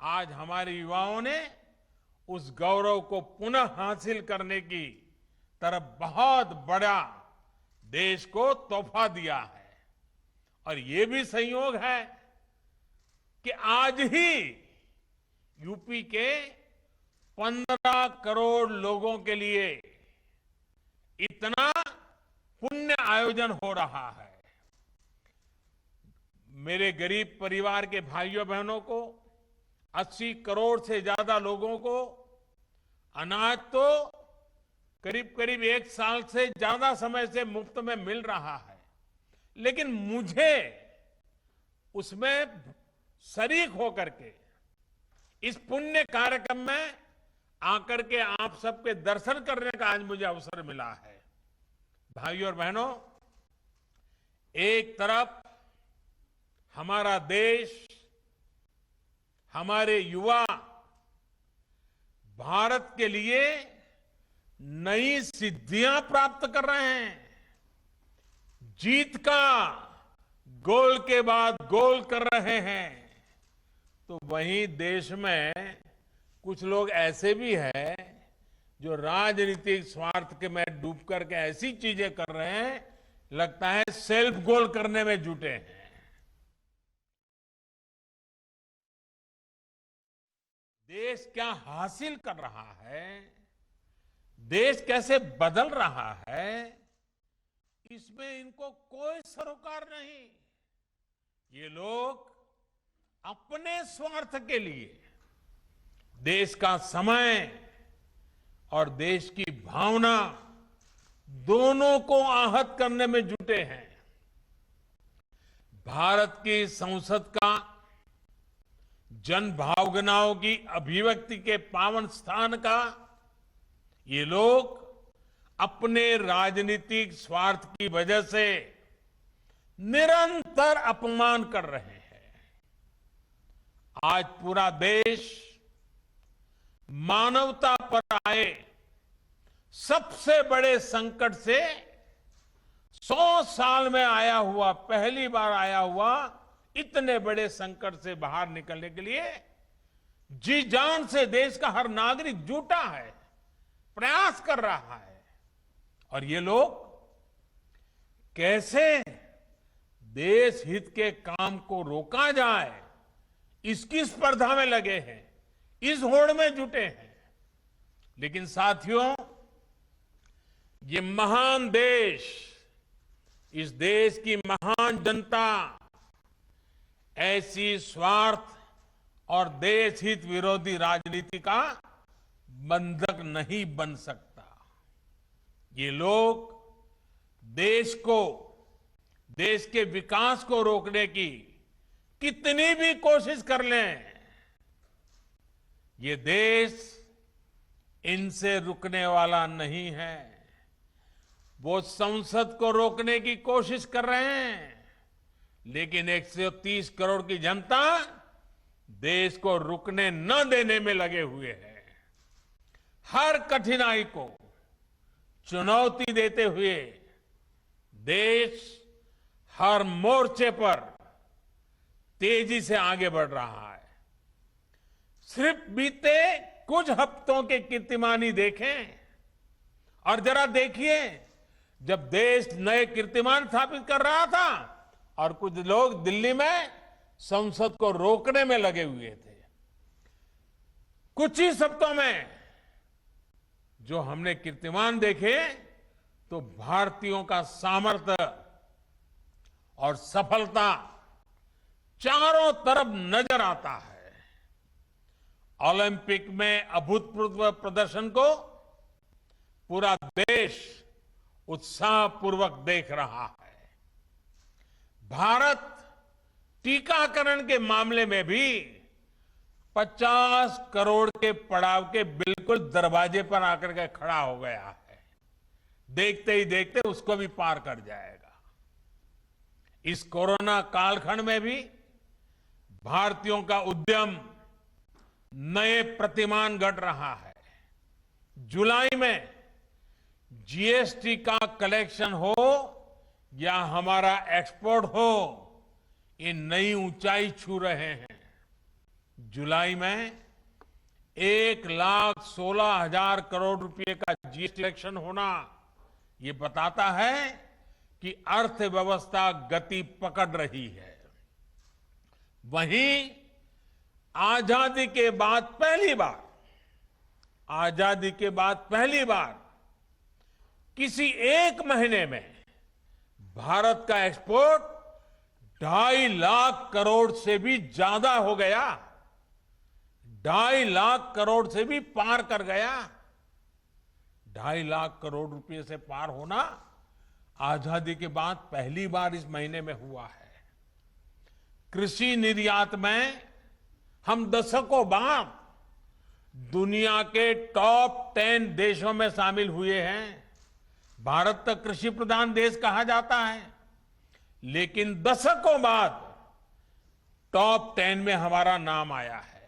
आज हमारे युवाओं ने उस गौरव को पुनः हासिल करने की तरफ बहुत बड़ा देश को तोहफा दिया है। और ये भी संयोग है कि आज ही यूपी के 15 करोड़ लोगों के लिए इतना पुण्य आयोजन हो रहा है। मेरे गरीब परिवार के भाइयों बहनों को 80 करोड़ से ज्यादा लोगों को अनाज तो करीब करीब 1 साल से ज्यादा समय से मुफ्त में मिल रहा है, लेकिन मुझे उसमें शरीक होकर के इस पुण्य कार्यक्रम में आकर के आप सबके दर्शन करने का आज मुझे अवसर मिला है। भाइयों और बहनों, एक तरफ हमारा देश, हमारे युवा भारत के लिए नई सिद्धियां प्राप्त कर रहे हैं, जीत का गोल के बाद गोल कर रहे हैं, तो वहीं देश में कुछ लोग ऐसे भी हैं जो राजनीतिक स्वार्थ के में डूब करके ऐसी चीजें कर रहे हैं, लगता है सेल्फ गोल करने में जुटे हैं। देश क्या हासिल कर रहा है, देश कैसे बदल रहा है, इसमें इनको कोई सरोकार नहीं। ये लोग अपने स्वार्थ के लिए देश का समय और देश की भावना दोनों को आहत करने में जुटे हैं। भारत की संसद का जन भावनाओं की अभिव्यक्ति के पावन स्थान का ये लोग अपने राजनीतिक स्वार्थ की वजह से निरंतर अपमान कर रहे हैं। आज पूरा देश मानवता पर आए सबसे बड़े संकट से 100 साल में आया हुआ, पहली बार आया हुआ इतने बड़े संकट से बाहर निकलने के लिए जी जान से देश का हर नागरिक जुटा है, प्रयास कर रहा है। और ये लोग कैसे देश हित के काम को रोका जाए, इसकी स्पर्धा में लगे हैं, इस होड़ में जुटे हैं। लेकिन साथियों, ये महान देश, इस देश की महान जनता ऐसी स्वार्थ और देश हित विरोधी राजनीति का बंधक नहीं बन सकता। ये लोग देश को, देश के विकास को रोकने की कितनी भी कोशिश कर लें, ये देश इनसे रुकने वाला नहीं है। वो संसद को रोकने की कोशिश कर रहे हैं, लेकिन 130 करोड़ की जनता देश को रुकने न देने में लगे हुए हैं। हर कठिनाई को चुनौती देते हुए देश हर मोर्चे पर तेजी से आगे बढ़ रहा है। सिर्फ बीते कुछ हफ्तों के कीर्तिमान ही देखें और जरा देखिए, जब देश नए कीर्तिमान स्थापित कर रहा था और कुछ लोग दिल्ली में संसद को रोकने में लगे हुए थे, कुछ ही हफ्तों में जो हमने कीर्तिमान देखे, तो भारतीयों का सामर्थ्य और सफलता चारों तरफ नजर आता है। ओलंपिक में अभूतपूर्व प्रदर्शन को पूरा देश उत्साहपूर्वक देख रहा है। भारत टीकाकरण के मामले में भी 50 करोड़ के पड़ाव के बिल्कुल दरवाजे पर आकर के खड़ा हो गया है। देखते ही देखते उसको भी पार कर जाएगा। इस कोरोना कालखंड में भी भारतीयों का उद्यम नए प्रतिमान गढ़ रहा है। जुलाई में जीएसटी का कलेक्शन हो या हमारा एक्सपोर्ट हो, ये नई ऊंचाई छू रहे हैं। जुलाई में 1,16,000 करोड़ रुपए का जीएसटी कलेक्शन होना ये बताता है कि अर्थव्यवस्था गति पकड़ रही है। वहीं आजादी के बाद पहली बार किसी एक महीने में भारत का एक्सपोर्ट 2.5 लाख करोड़ से भी ज्यादा हो गया। 2.5 लाख करोड़ से भी पार कर गया। 2.5 लाख करोड़ रुपए से पार होना आजादी के बाद पहली बार इस महीने में हुआ है। कृषि निर्यात में हम दशकों बाद दुनिया के टॉप 10 देशों में शामिल हुए हैं। भारत तक कृषि प्रधान देश कहा जाता है, लेकिन दशकों बाद टॉप 10 में हमारा नाम आया है।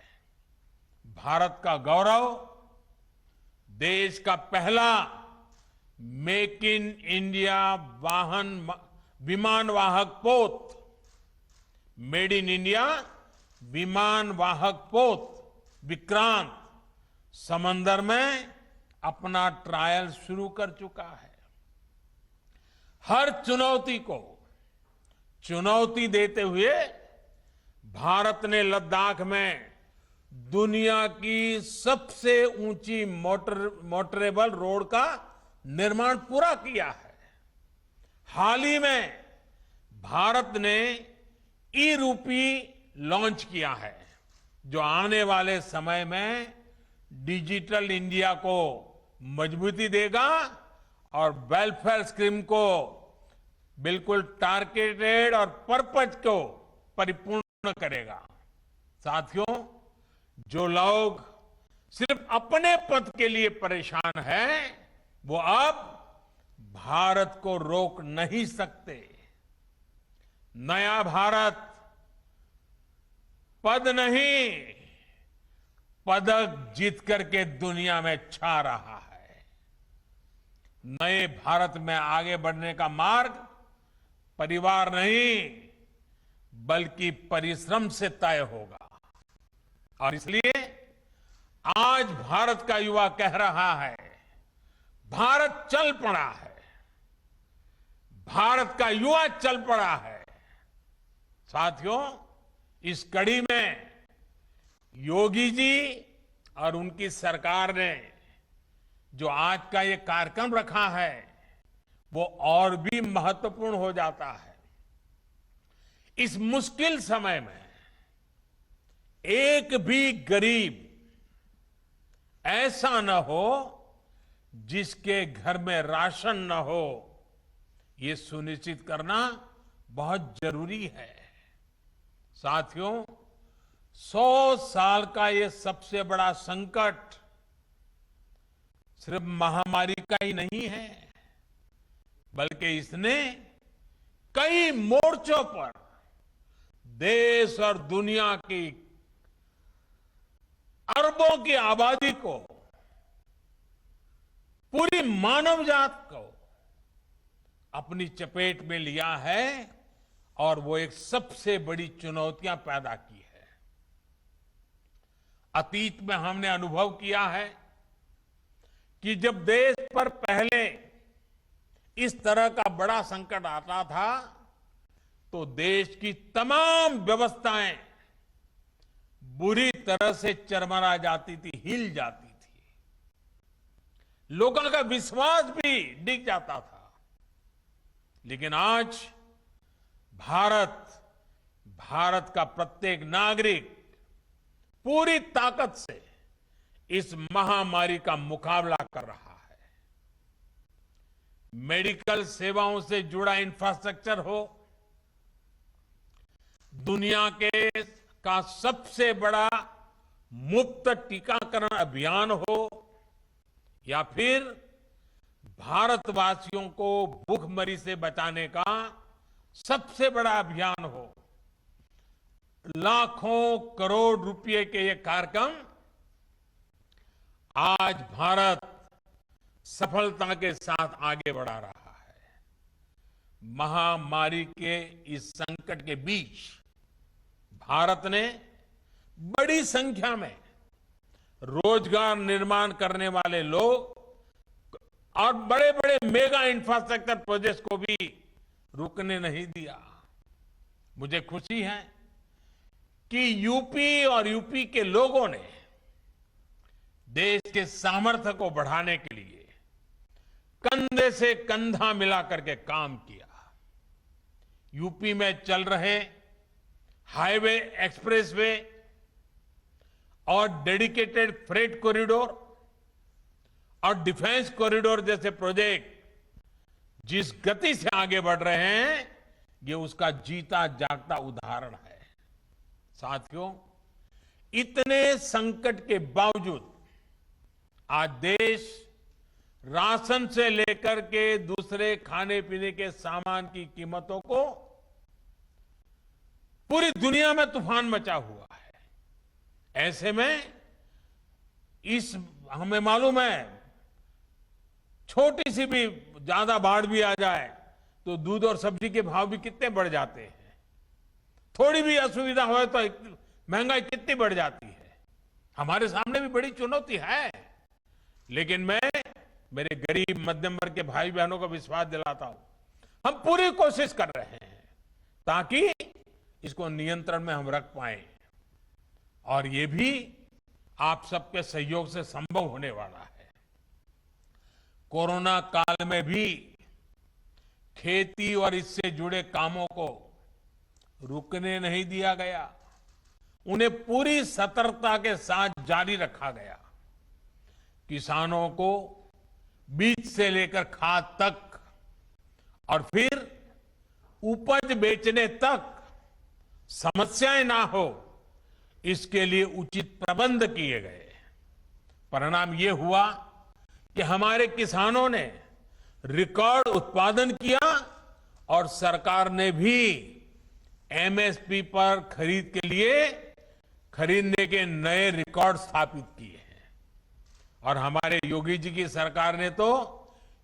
भारत का गौरव, देश का पहला मेक इन इंडिया विमान वाहक पोत, मेड इन इंडिया विमान वाहक पोत विक्रांत समंदर में अपना ट्रायल शुरू कर चुका है। हर चुनौती को चुनौती देते हुए भारत ने लद्दाख में दुनिया की सबसे ऊंची मोटरेबल रोड का निर्माण पूरा किया है। हाल ही में भारत ने ई रूपी लॉन्च किया है, जो आने वाले समय में डिजिटल इंडिया को मजबूती देगा और वेलफेयर स्कीम को बिल्कुल टारगेटेड और पर्पज को परिपूर्ण करेगा। साथियों, जो लोग सिर्फ अपने पद के लिए परेशान हैं, वो अब भारत को रोक नहीं सकते। नया भारत पद नहीं, पदक जीत करके दुनिया में छा रहा है। नए भारत में आगे बढ़ने का मार्ग परिवार नहीं, बल्कि परिश्रम से तय होगा। और इसलिए आज भारत का युवा कह रहा है, भारत चल पड़ा है। भारत का युवा चल पड़ा है। साथियों, इस कड़ी में योगी जी और उनकी सरकार ने जो आज का ये कार्यक्रम रखा है, वो और भी महत्वपूर्ण हो जाता है। इस मुश्किल समय में एक भी गरीब ऐसा न हो जिसके घर में राशन न हो, ये सुनिश्चित करना बहुत जरूरी है। साथियों, 100 साल का ये सबसे बड़ा संकट सिर्फ महामारी का ही नहीं है, बल्कि इसने कई मोर्चों पर देश और दुनिया की अरबों की आबादी को, पूरी मानव जात को अपनी चपेट में लिया है और वो एक सबसे बड़ी चुनौतियां पैदा की है। अतीत में हमने अनुभव किया है कि जब देश पर पहले इस तरह का बड़ा संकट आता था, तो देश की तमाम व्यवस्थाएं बुरी तरह से चरमरा जाती थी, हिल जाती थी। लोगों का विश्वास भी डिग जाता था। लेकिन आज भारत का प्रत्येक नागरिक पूरी ताकत से इस महामारी का मुकाबला कर रहा है। मेडिकल सेवाओं से जुड़ा इंफ्रास्ट्रक्चर हो, दुनिया का सबसे बड़ा मुफ्त टीकाकरण अभियान हो, या फिर भारतवासियों को भूखमरी से बचाने का सबसे बड़ा अभियान हो, लाखों करोड़ रुपए के ये कार्यक्रम आज भारत सफलता के साथ आगे बढ़ा रहा है। महामारी के इस संकट के बीच भारत ने बड़ी संख्या में रोजगार निर्माण करने वाले लोग और बड़े बड़े मेगा इंफ्रास्ट्रक्चर प्रोजेक्ट्स को भी रुकने नहीं दिया। मुझे खुशी है कि यूपी और यूपी के लोगों ने देश के सामर्थ्य को बढ़ाने के लिए कंधे से कंधा मिला करके काम किया। यूपी में चल रहे हाईवे, एक्सप्रेसवे और डेडिकेटेड फ्रेट कॉरिडोर और डिफेंस कॉरिडोर जैसे प्रोजेक्ट जिस गति से आगे बढ़ रहे हैं, ये उसका जीता जागता उदाहरण है। साथियों, इतने संकट के बावजूद आज देश राशन से लेकर के दूसरे खाने पीने के सामान की कीमतों को पूरी दुनिया में तूफान मचा हुआ है। ऐसे में हमें मालूम है, छोटी सी भी ज्यादा बाढ़ भी आ जाए तो दूध और सब्जी के भाव भी कितने बढ़ जाते हैं। थोड़ी भी असुविधा हो तो महंगाई कितनी बढ़ जाती है। हमारे सामने भी बड़ी चुनौती है, लेकिन मैं मेरे गरीब मध्यम वर्ग के भाई बहनों को विश्वास दिलाता हूं, हम पूरी कोशिश कर रहे हैं ताकि इसको नियंत्रण में हम रख पाए, और ये भी आप सबके सहयोग से संभव होने वाला है। कोरोना काल में भी खेती और इससे जुड़े कामों को रुकने नहीं दिया गया, उन्हें पूरी सतर्कता के साथ जारी रखा गया। किसानों को बीज से लेकर खाद तक और फिर उपज बेचने तक समस्याएं ना हो, इसके लिए उचित प्रबंध किए गए। परिणाम ये हुआ कि हमारे किसानों ने रिकॉर्ड उत्पादन किया और सरकार ने भी एमएसपी पर खरीद के लिए खरीदने के नए रिकॉर्ड स्थापित किए हैं। और हमारे योगी जी की सरकार ने तो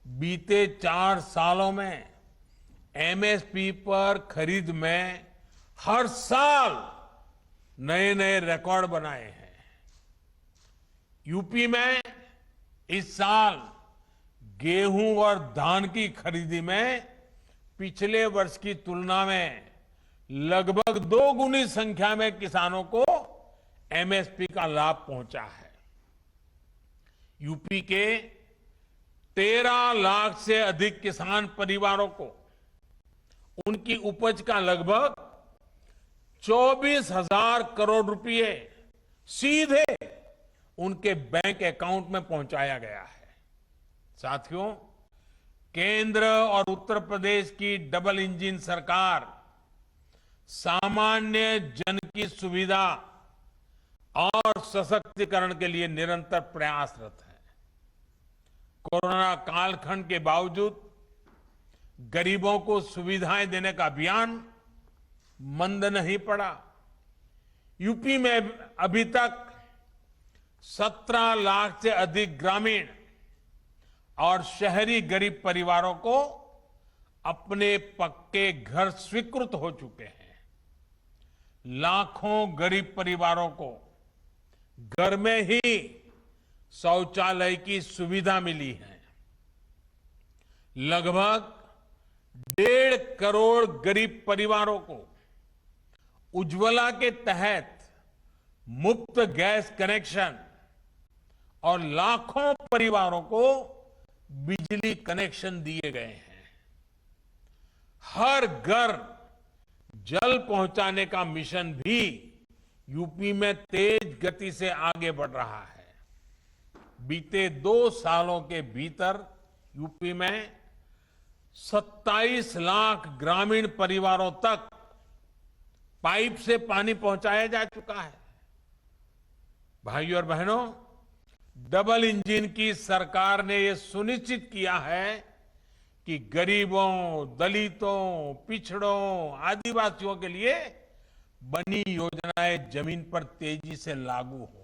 बीते 4 सालों में एमएसपी पर खरीद में हर साल नए नए रिकॉर्ड बनाए हैं। यूपी में इस साल गेहूं और धान की खरीदी में पिछले वर्ष की तुलना में लगभग 2 गुनी संख्या में किसानों को एमएसपी का लाभ पहुंचा है। यूपी के 13 लाख से अधिक किसान परिवारों को उनकी उपज का लगभग 24,000 करोड़ रुपए सीधे उनके बैंक अकाउंट में पहुंचाया गया है। साथियों, केंद्र और उत्तर प्रदेश की डबल इंजन सरकार सामान्य जन की सुविधा और सशक्तिकरण के लिए निरंतर प्रयासरत है। कोरोना कालखंड के बावजूद गरीबों को सुविधाएं देने का अभियान मंद नहीं पड़ा। यूपी में अभी तक 17 लाख से अधिक ग्रामीण और शहरी गरीब परिवारों को अपने पक्के घर स्वीकृत हो चुके हैं। लाखों गरीब परिवारों को घर में ही शौचालय की सुविधा मिली है। लगभग 1.5 करोड़ गरीब परिवारों को उज्ज्वला के तहत मुफ्त गैस कनेक्शन और लाखों परिवारों को बिजली कनेक्शन दिए गए हैं। हर घर जल पहुंचाने का मिशन भी यूपी में तेज गति से आगे बढ़ रहा है। बीते 2 सालों के भीतर यूपी में 27 लाख ग्रामीण परिवारों तक पाइप से पानी पहुंचाया जा चुका है। भाइयों और बहनों, डबल इंजन की सरकार ने यह सुनिश्चित किया है कि गरीबों, दलितों, पिछड़ों, आदिवासियों के लिए बनी योजनाएं जमीन पर तेजी से लागू हो।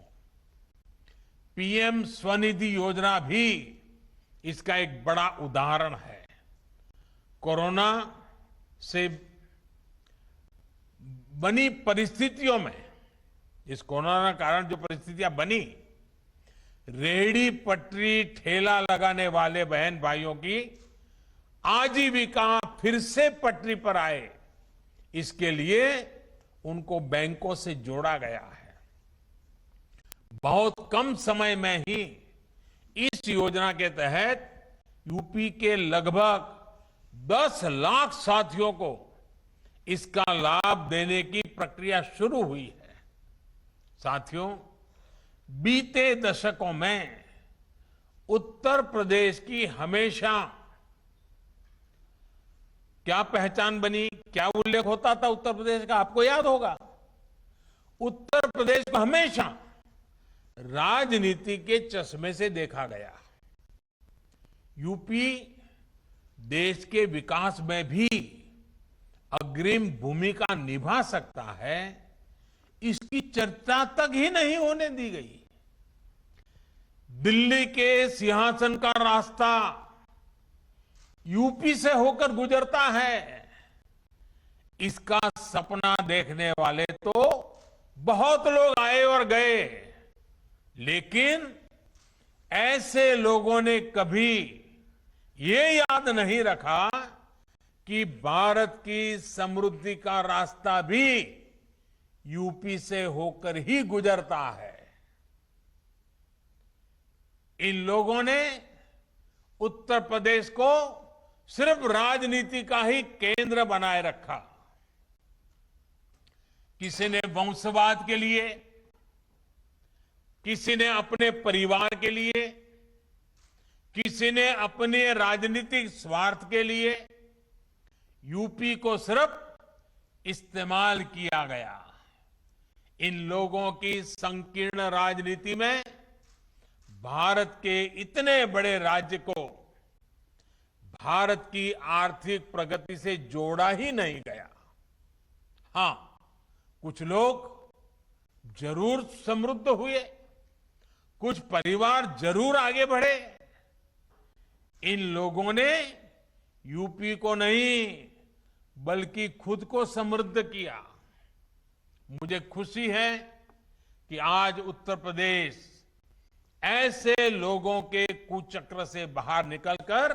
पीएम स्वनिधि योजना भी इसका एक बड़ा उदाहरण है। कोरोना से बनी परिस्थितियों में इस कोरोना के कारण जो परिस्थितियां बनी, रेहड़ी पटरी ठेला लगाने वाले बहन भाइयों की आजीविका फिर से पटरी पर आए, इसके लिए उनको बैंकों से जोड़ा गया है। बहुत कम समय में ही इस योजना के तहत यूपी के लगभग 10 लाख साथियों को इसका लाभ देने की प्रक्रिया शुरू हुई है। साथियों, बीते दशकों में उत्तर प्रदेश की हमेशा क्या पहचान बनी, क्या उल्लेख होता था उत्तर प्रदेश का, आपको याद होगा। उत्तर प्रदेश को हमेशा राजनीति के चश्मे से देखा गया। यूपी देश के विकास में भी अग्रिम भूमिका निभा सकता है, इसकी चर्चा तक ही नहीं होने दी गई। दिल्ली के सिंहासन का रास्ता यूपी से होकर गुजरता है, इसका सपना देखने वाले तो बहुत लोग आए और गए, लेकिन ऐसे लोगों ने कभी ये याद नहीं रखा कि भारत की समृद्धि का रास्ता भी यूपी से होकर ही गुजरता है। इन लोगों ने उत्तर प्रदेश को सिर्फ राजनीति का ही केंद्र बनाए रखा। किसी ने वंशवाद के लिए, किसी ने अपने परिवार के लिए, किसी ने अपने राजनीतिक स्वार्थ के लिए यूपी को सिर्फ इस्तेमाल किया गया। इन लोगों की संकीर्ण राजनीति में भारत के इतने बड़े राज्य को भारत की आर्थिक प्रगति से जोड़ा ही नहीं गया। हां, कुछ लोग जरूर समृद्ध हुए, कुछ परिवार जरूर आगे बढ़े। इन लोगों ने यूपी को नहीं बल्कि खुद को समृद्ध किया। मुझे खुशी है कि आज उत्तर प्रदेश ऐसे लोगों के कुचक्र से बाहर निकलकर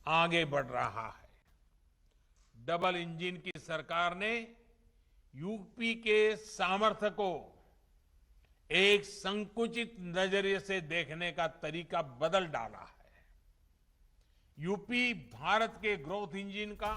आगे बढ़ रहा है। डबल इंजन की सरकार ने यूपी के सामर्थ्य को एक संकुचित नजरिए से देखने का तरीका बदल डाला है। यूपी भारत के ग्रोथ इंजन का